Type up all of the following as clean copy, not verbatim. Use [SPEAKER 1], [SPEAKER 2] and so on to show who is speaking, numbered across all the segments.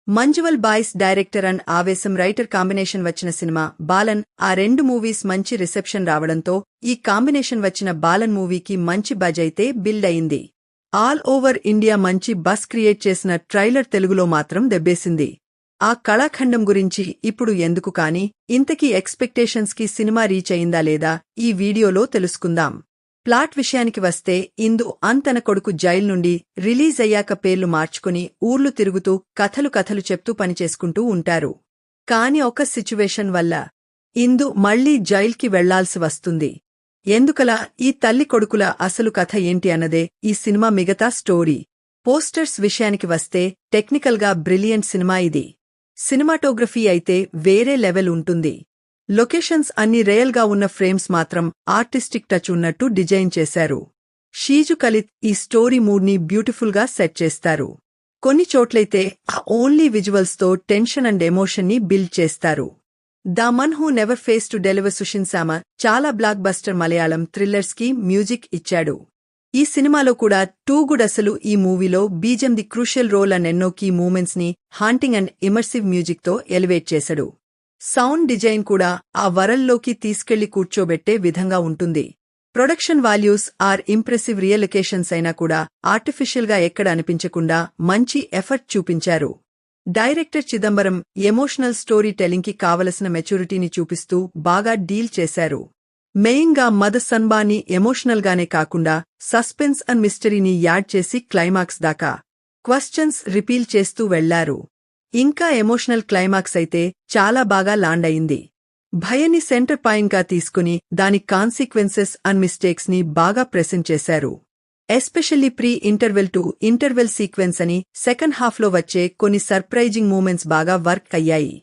[SPEAKER 1] Manjummel boys director and ఆవేశం writer combination వచ్చిన cinema balun. ఆ రెండు మూవీస్ మంచి రిసెప్షన్ రావడంతో ఈ కాంబినేషన్ వచ్చిన బాలన్ మూవీకి మంచి బజ్ అయితే బిల్డ్ అయింది. ఆల్ ఓవర్ ఇండియా మంచి బస్ క్రియేట్ చేసిన ట్రైలర్ తెలుగులో మాత్రం దెబ్బేసింది. ఆ కళాఖండం గురించి ఇప్పుడు ఎందుకు కాని ఇంతకీ ఎక్స్పెక్టేషన్స్ కి సినిమా రీచ్ అయిందా లేదా ఈ వీడియోలో తెలుసుకుందాం. ప్లాట్ విషయానికి వస్తే ఇందు తన కొడుకు జైల్ నుండి రిలీజ్ అయ్యాక పేర్లు మార్చుకుని ఊర్లు తిరుగుతూ కథలు చెప్తూ పనిచేసుకుంటూ ఉంటారు. కాని ఒక సిచ్యువేషన్ వల్ల ఇందు మళ్లీ జైల్కి వెళ్లాల్సి వస్తుంది. ఎందుకలా ఈ తల్లి కొడుకుల అసలు కథ ఏంటి అన్నదే ఈ సినిమా మిగతా స్టోరీ. పోస్టర్స్ విషయానికి వస్తే టెక్నికల్గా బ్రిలియంట్ సినిమా ఇది. సినిమాటోగ్రఫీ అయితే వేరే లెవెల్ ఉంటుంది. లొకేషన్స్ అన్ని రియల్గా ఉన్న ఫ్రేమ్స్ మాత్రం ఆర్టిస్టిక్ టచ్ ఉన్నట్టు డిజైన్ చేశారు. షీజు కలిత్ ఈ స్టోరీ మూడ్ని బ్యూటిఫుల్గా సెట్ చేస్తారు. కొన్ని చోట్లయితే ఆ ఓన్లీ విజువల్స్తో టెన్షన్ అండ్ ఎమోషన్ని బిల్డ్ చేస్తారు. The Mann who never face to deliver Sushin సామ చాలా బ్లాక్ బస్టర్ మలయాళం థ్రిల్లర్స్కి మ్యూజిక్ ఇచ్చాడు. ఈ సినిమాలో కూడా టూ గుడ్. అసలు ఈ మూవీలో బీజం ది క్రూషియల్ రోల్ అండ్ ఎన్నో కీ మూమెంట్స్ ని హాంటింగ్ అండ్ ఇమర్సివ్ మ్యూజిక్తో ఎలివేట్ చేశాడు. సౌండ్ డిజైన్ కూడా ఆ వరల్డ్లోకి తీసుకెళ్లి కూర్చోబెట్టే విధంగా ఉంటుంది. Production values are impressive. Real locations అయినా కూడా ఆర్టిఫిషియల్గా ఎక్కడ అనిపించకుండా మంచి ఎఫర్ట్ చూపించారు. డైరెక్టర్ చిదంబరం ఎమోషనల్ స్టోరీ టెల్లింగ్కి కావలసిన మెచ్యూరిటీని చూపిస్తూ బాగా డీల్ చేశారు. మెయిన్గా మద సన్బాని ఎమోషనల్గానే కాకుండా సస్పెన్స్ అండ్ మిస్టరీని యాడ్ చేసి క్లైమాక్స్ దాకా క్వశ్చన్స్ రిపీల్ చేస్తూ వెళ్లారు. ఇంకా ఎమోషనల్ క్లైమాక్స్ అయితే చాలా బాగా లాండ్ అయింది. భయాన్ని సెంటర్ పాయింట్గా తీసుకుని దాని కాన్సిక్వెన్సెస్ అండ్ మిస్టేక్స్ ని బాగా ప్రెజెంట్ చేశారు. Especially pre interval to interval sequence అని సెకండ్ హాఫ్లో వచ్చే కొన్ని సర్ప్రైజింగ్ మూమెంట్స్ బాగా వర్క్ అయ్యాయి.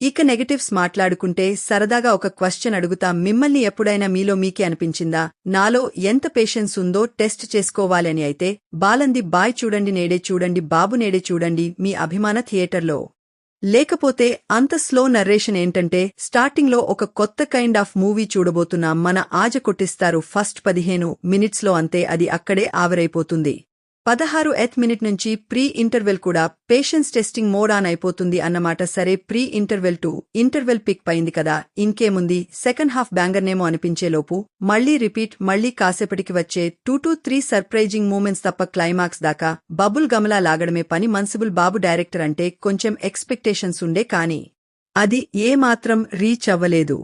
[SPEAKER 1] ఇక నెగటివ్స్ మాట్లాడుకుంటే సరదాగా ఒక క్వశ్చన్ అడుగుతా. మిమ్మల్ని ఎప్పుడైనా మీలో మీకే అనిపించిందా నాలో ఎంత పేషెన్స్ ఉందో టెస్ట్ చేసుకోవాలని? అయితే బాలంది బాయ్ చూడండి, నేడే చూడండి బాబు, నేడే చూడండి మీ అభిమాన థియేటర్లో. లేకపోతే అంత స్లో నర్రేషన్ ఏంటంటే స్టార్టింగ్లో ఒక కొత్త కైండ్ ఆఫ్ మూవీ చూడబోతున్నాం, మన ఆజ కొట్టిస్తారు ఫస్ట్ 15 మినిట్స్లో, అంతే అది అక్కడే ఆవిరైపోతుంది. 16th మినిట్ నుంచి ప్రీ ఇంటర్వెల్ కూడా పేషెన్స్ టెస్టింగ్ మోడ్ ఆన్ అయిపోతుంది అన్నమాట. సరే, pre interval to interval peak పైంది కదా, ఇంకేముంది, సెకండ్ హాఫ్ బ్యాంగర్నేమో అనిపించేలోపు మళ్లీ రిపీట్, మళ్లీ కాసేపటికి వచ్చే 2 to 3 సర్ప్రైజింగ్ మూమెంట్స్ తప్ప క్లైమాక్స్ దాకా బబుల్ గమలా లాగడమే పని. మన్సిబుల్ బాబు డైరెక్టర్ అంటే కొంచెం ఎక్స్పెక్టేషన్స్ ఉండే కానీ అది ఏమాత్రం రీచ్ అవ్వలేదు.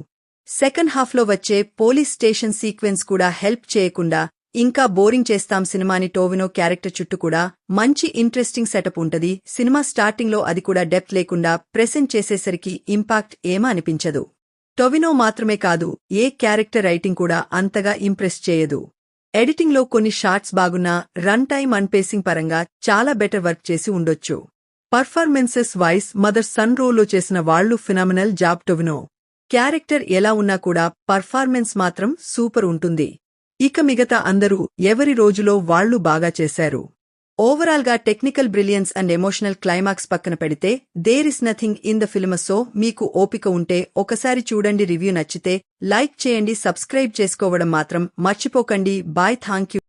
[SPEAKER 1] సెకండ్ హాఫ్లో వచ్చే పోలీస్ స్టేషన్ సీక్వెన్స్ కూడా హెల్ప్ చేయకుండా ఇంకా బోరింగ్ చేస్తాం సినిమాని. టోవినో క్యారెక్టర్ చుట్టూ కూడా మంచి ఇంట్రెస్టింగ్ సెటప్ ఉంటది. సినిమా స్టార్టింగ్లో అది కూడా డెప్త్ లేకుండా ప్రెజెంట్ చేసేసరికి ఇంపాక్ట్ ఏమా అనిపించదు. టొవినో మాత్రమే కాదు, ఏ క్యారెక్టర్ రైటింగ్ కూడా అంతగా ఇంప్రెస్ చేయదు. ఎడిటింగ్లో కొన్ని షాట్స్ బాగున్నా రన్ టైమ్ అండ్ పేసింగ్ పరంగా చాలా బెటర్ వర్క్ చేసి ఉండొచ్చు. పర్ఫార్మెన్సెస్ వైస్ మదర్ సన్ రోల్లో చేసిన వాళ్లు ఫినామినల్ జాబ్. టొవినో క్యారెక్టర్ ఎలా ఉన్నా కూడా పర్ఫార్మెన్స్ మాత్రం సూపర్ ఉంటుంది. ఇక మిగతా అందరూ ఎవరి రోజులో వాళ్లు బాగా చేశారు. ఓవరాల్గా technical brilliance and emotional climax పక్కన పెడితే there is nothing in the film. So మీకు ఓపిక ఉంటే ఒకసారి చూడండి. రివ్యూ నచ్చితే లైక్ చేయండి, సబ్స్క్రైబ్ చేసుకోవడం మాత్రం మర్చిపోకండి. Bye, thank you.